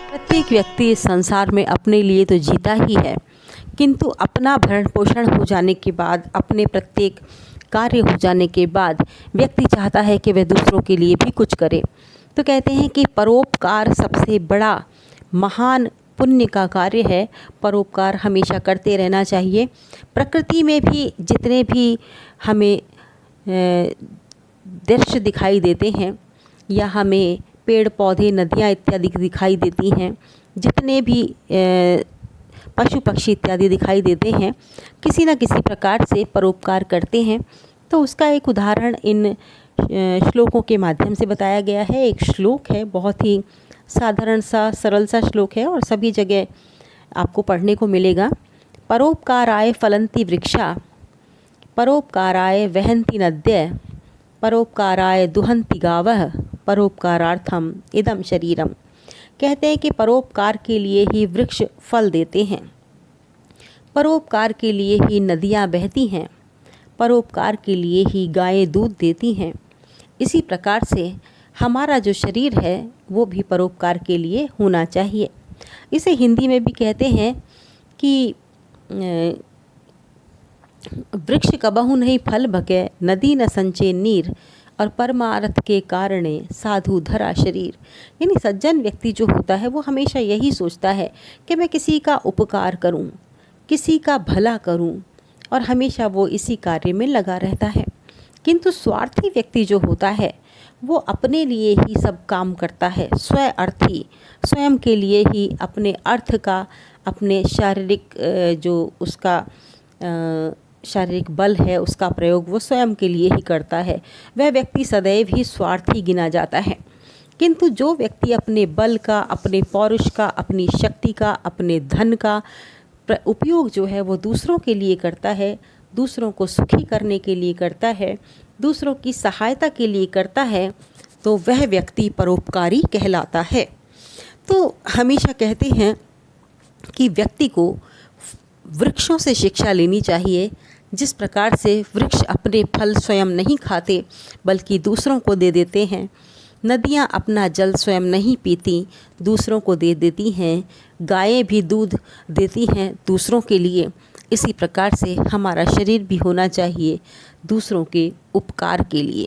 प्रत्येक व्यक्ति इस संसार में अपने लिए तो जीता ही है, किंतु अपना भरण पोषण हो जाने के बाद, अपने प्रत्येक कार्य हो जाने के बाद व्यक्ति चाहता है कि वह दूसरों के लिए भी कुछ करे। तो कहते हैं कि परोपकार सबसे बड़ा महान पुण्य का कार्य है। परोपकार हमेशा करते रहना चाहिए। प्रकृति में भी जितने भी हमें दृश्य दिखाई देते हैं या हमें पेड़ पौधे नदियाँ इत्यादि दिखाई देती हैं, जितने भी पशु पक्षी इत्यादि दिखाई देते हैं, किसी न किसी प्रकार से परोपकार करते हैं। तो उसका एक उदाहरण इन श्लोकों के माध्यम से बताया गया है। एक श्लोक है, बहुत ही साधारण सा सरल सा श्लोक है और सभी जगह आपको पढ़ने को मिलेगा। परोपकाराय फलन्ति वृक्षा, परोपकाराय वहन्ति नद्यः, परोपकाराय दुहन्ति गावः, परोपकारार्थम इदम शरीरम। कहते हैं कि परोपकार के लिए ही वृक्ष फल देते हैं, परोपकार के लिए ही नदियाँ बहती हैं, परोपकार के लिए ही गायें दूध देती हैं। इसी प्रकार से हमारा जो शरीर है वो भी परोपकार के लिए होना चाहिए। इसे हिंदी में भी कहते हैं कि वृक्ष कबहु नहीं फल भके, नदी न संचे नीर, और परमार्थ के कारणे साधु धरा शरीर। यानी सज्जन व्यक्ति जो होता है वो हमेशा यही सोचता है कि मैं किसी का उपकार करूं, किसी का भला करूं, और हमेशा वो इसी कार्य में लगा रहता है। किंतु स्वार्थी व्यक्ति जो होता है वो अपने लिए ही सब काम करता है, स्वअर्थी, स्वयं के लिए ही अपने अर्थ का, अपने शारीरिक जो उसका शारीरिक बल है उसका प्रयोग वो स्वयं के लिए ही करता है। वह व्यक्ति सदैव ही स्वार्थी गिना जाता है। किंतु जो व्यक्ति अपने बल का, अपने पौरुष का, अपनी शक्ति का, अपने धन का उपयोग जो है वो दूसरों के लिए करता है, दूसरों को सुखी करने के लिए करता है, दूसरों की सहायता के लिए करता है, तो वह व्यक्ति परोपकारी कहलाता है। तो हमेशा कहते हैं कि व्यक्ति को वृक्षों से शिक्षा लेनी चाहिए। जिस प्रकार से वृक्ष अपने फल स्वयं नहीं खाते बल्कि दूसरों को दे देते हैं, नदियाँ अपना जल स्वयं नहीं पीती, दूसरों को दे देती हैं, गायें भी दूध देती हैं दूसरों के लिए, इसी प्रकार से हमारा शरीर भी होना चाहिए दूसरों के उपकार के लिए।